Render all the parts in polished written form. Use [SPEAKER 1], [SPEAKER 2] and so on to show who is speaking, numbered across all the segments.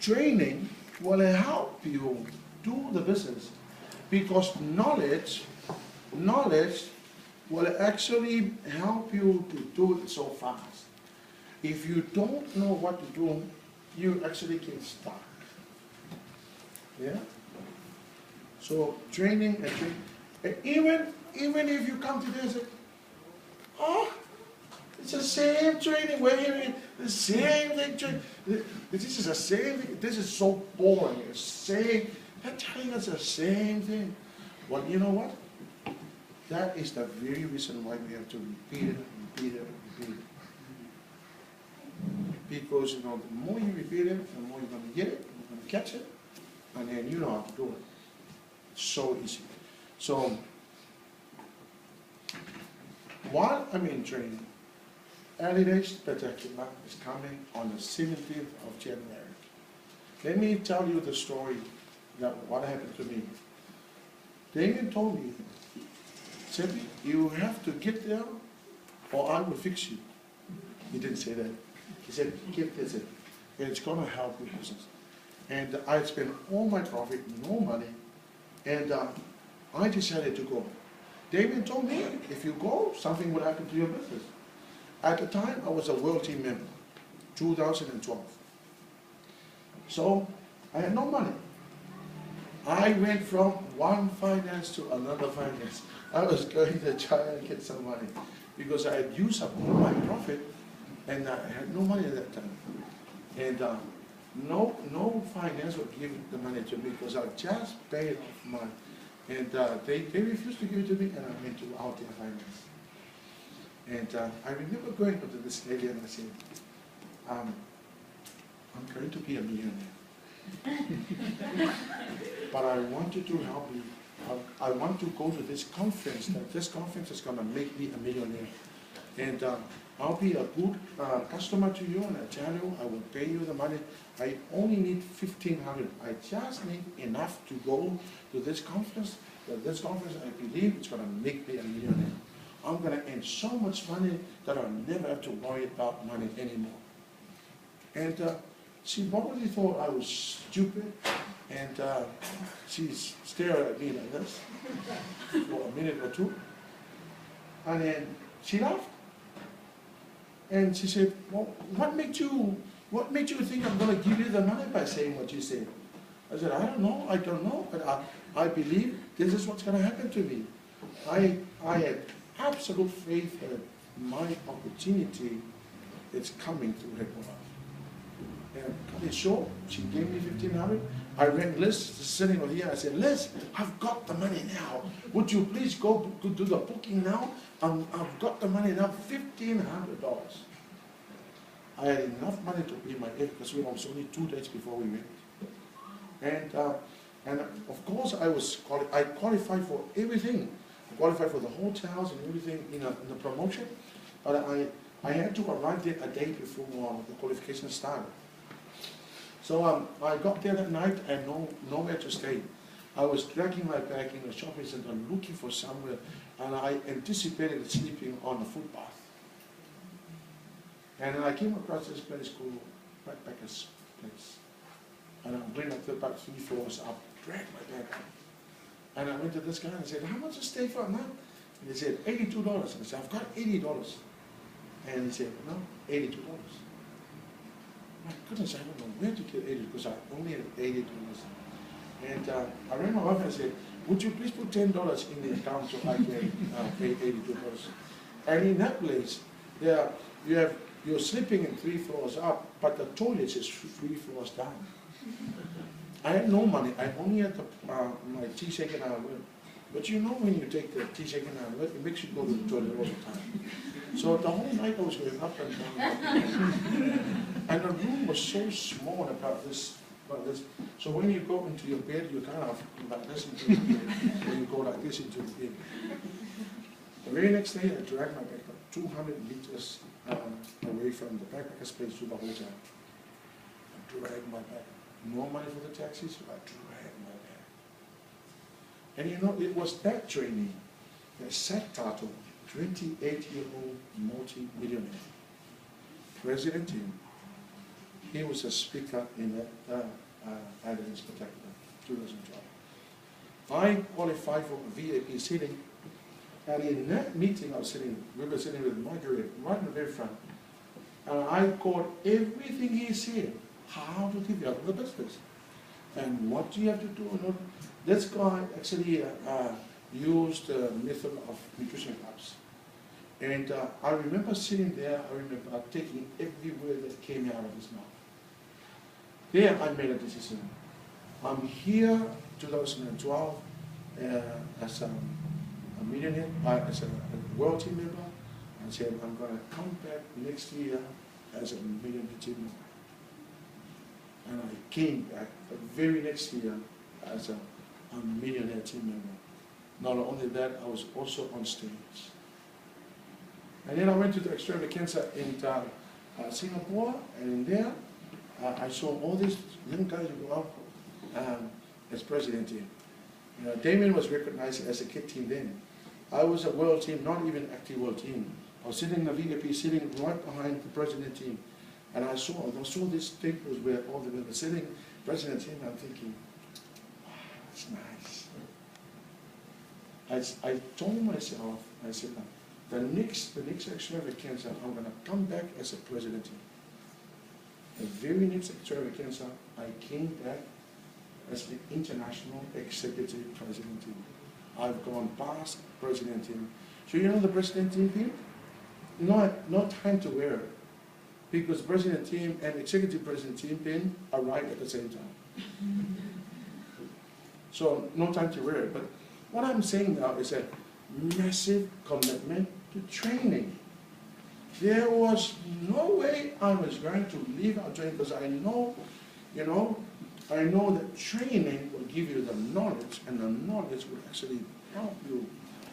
[SPEAKER 1] training will help you do the business, because knowledge will actually help you to do it so fast. If you don't know what to do, you actually get stuck. Yeah? So training and training. And even if you come to this, oh, it's the same training. We're hearing the same thing. This is the same thing. This is so boring. It's same. They're telling us the same thing. Well, you know what? That is the very reason why we have to repeat it, repeat it, repeat it. Because, you know, the more you repeat it, the more you're going to get it, you're going to catch it, and then you know how to do it. It's so easy. So, while I'm in training, Early Days Spectacular is coming on the 17th of January. Let me tell you the story that what happened to me. Damien told me, Sepi, you have to get there or I will fix you. He didn't say that. He said, get this in. It's going to help your business. And I spent all my profit, no money, and I decided to go. Damien told me, if you go, something will happen to your business. At the time, I was a World Team member, 2012. So, I had no money. I went from one finance to another finance. I was going to try and get some money because I had used up all my profit and I had no money at that time. And no finance would give the money to me because I just paid off mine. And they refused to give it to me, and I went to out their finance. And I remember going up to this lady and I said, I'm going to be a millionaire. But I wanted to help you. I want to go to this conference, that this conference is going to make me a millionaire. And I'll be a good customer to you, and I tell you, I will pay you the money. I only need $1,500. I just need enough to go to this conference. This conference, I believe, it's going to make me a millionaire. I'm going to earn so much money that I'll never have to worry about money anymore. And she probably thought I was stupid, and she stared at me like this for a minute or two, and then she laughed. And she said, well, what made you think I'm going to give you the money by saying what you said? I said, I don't know, but I believe this is what's going to happen to me. I had absolute faith that my opportunity is coming through herbalife. And cut it short, she gave me $1,500. I rang Liz, sitting over here. I said, Liz, I've got the money now. Would you please go do the booking now? I've got the money now, $1,500. I had enough money to pay my air because it was only 2 days before we went. And of course, I qualified for everything. I qualified for the hotels and everything in the promotion, but I had to arrive there a day before the qualification started. So I got there that night and nowhere to stay. I was dragging my bag in the shopping center looking for somewhere, and I anticipated sleeping on the footpath. And then I came across this place called Backpackers Place. And I went up to about 3 floors up, dragged my bag up. And I went to this guy and I said, how much is stay for now? And he said, $82. And I said, I've got $80. And he said, no, $82. My goodness, I don't know where to get $80 because I only had $80. And I rang my wife and I said, would you please put $10 in the account so I can pay $82? And in that place, you're sleeping in 3 floors up, but the toilet is 3 floors down. I had no money. I only had my tea shaken out. But you know when you take the tea shaken out, it makes you go to the toilet all the time. So the whole night I was going up and down. And the room was so small about this. So when you go into your bed, you kind of like this into the bed. When you go like this into the bed. The very next day, I dragged my bag up 200 meters away from the backpackers place to the hotel. I dragged my bag. No money for the taxis, so I dragged my bag. And you know, it was that training that set Tato, 28-year-old multi-millionaire, president team, he was a speaker in Islands Spectacular 2012. I qualified for VIP seating, and in that meeting we were sitting with Margaret right in the very front, and I caught everything he said, how to develop the business, and what do you have to do. This guy actually used the method of nutrition clubs. And I remember sitting there, I remember taking every word that came out of his mouth. There I made a decision. I'm here 2012 as a millionaire, as a world team member. I said I'm going to come back next year as a millionaire team member. And I came back the very next year as a millionaire team member. Not only that, I was also on stage. And then I went to the extravaganza in Singapore, and in there I saw all these young guys who go up as president team. Damien was recognized as a kid team then. I was a world team, not even active world team. I was sitting in the VIP, sitting right behind the president team. And I saw these tables where all the men were sitting, president team, I'm thinking, wow, that's nice. I told myself, I said, the next extravaganza, I'm going to come back as a president team. The very next extravaganza, I came back as the international executive president team. I've gone past president team. So you know the president team pin? No time to wear it. Because president team and executive president team pin are right at the same time. So no time to wear it. But what I'm saying now is a massive commitment to training. There was no way I was going to leave out training, because I know that training will give you the knowledge, and the knowledge will actually help you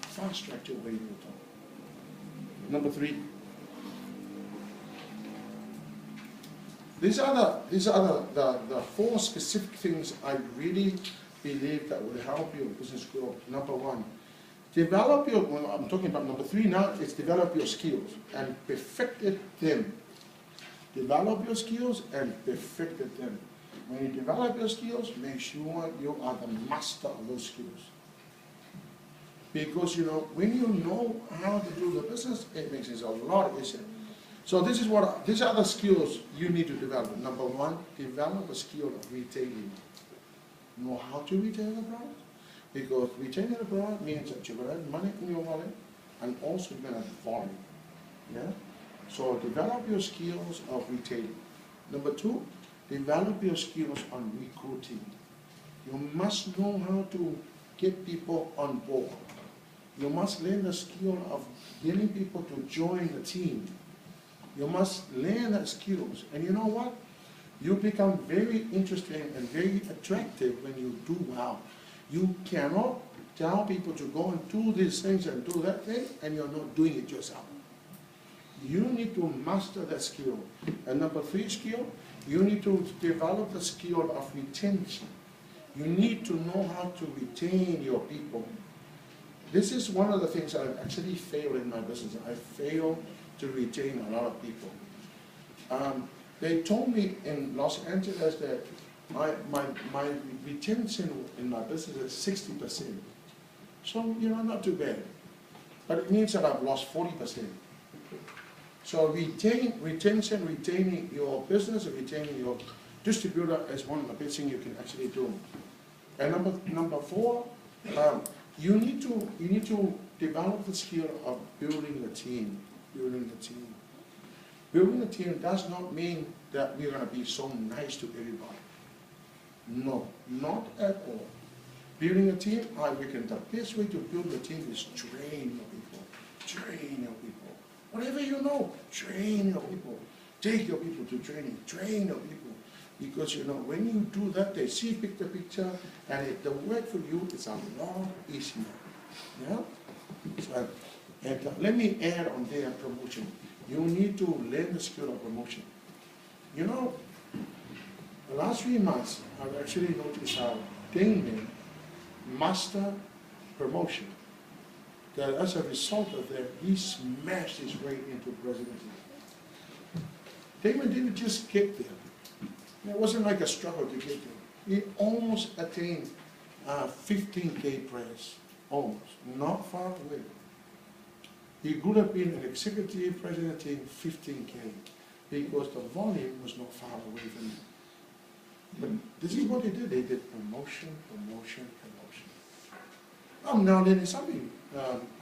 [SPEAKER 1] fast track your way to the top. Number 3. These are the 4 specific things I really believe that will help your business grow. Number 1, develop your, well, I'm talking about number 3 now, it's develop your skills and perfected them. Develop your skills and perfected them. When you develop your skills, make sure you are the master of those skills. Because when you know how to do the business, it makes it a lot easier. So these are the skills you need to develop. Number 1, develop a skill of retailing. Know how to retail the product. Because retaining the product means that you're going to have money in your wallet, and also you're going to have volume. Yeah? So develop your skills of retailing. Number 2, develop your skills on recruiting. You must know how to get people on board. You must learn the skill of getting people to join the team. You must learn the skills. And you know what? You become very interesting and very attractive when you do well. You cannot tell people to go and do these things and do that thing, and you're not doing it yourself. You need to master that skill. And number 3 skill, you need to develop the skill of retention. You need to know how to retain your people. This is one of the things I've actually failed in my business. I failed to retain a lot of people. They told me in Los Angeles that my retention in my business is 60%. So, not too bad. But it means that I've lost 40%. So retaining your business, retaining your distributor is one of the best things you can actually do. And number 4, you need to develop the skill of building a team. Building a team does not mean that we're going to be so nice to everybody. No, not at all. Building a team, I reckon the best way to build a team is train your people. Train your people. Whatever you know, train your people. Take your people to training. Train your people. Because when you do that, they see the picture, and the work for you is a lot easier. Yeah? So, and let me add on there promotion. You need to learn the skill of promotion. The last 3 months, I've actually noticed how Damien mastered promotion. That as a result of that, he smashed his way into presidency. Damien didn't just get there. It wasn't like a struggle to get there. He almost attained 15K prayers, almost, not far away. He could have been an executive president in 15K because the volume was not far away from him. But this is what they did. They did promotion, promotion, promotion. Now then, something.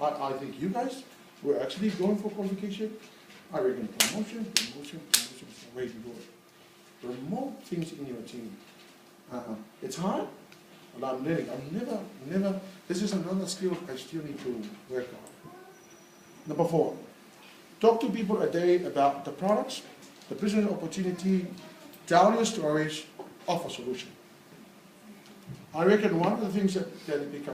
[SPEAKER 1] I think you guys were actually going for qualification. I reckon promotion, promotion, promotion is the way to go. Promote things in your team. It's hard, but I'm learning. I'm never, this is another skill I still need to work on. Number 4, talk to people a day about the products, the business opportunity, tell your stories, offer solution. I reckon one of the things that it becomes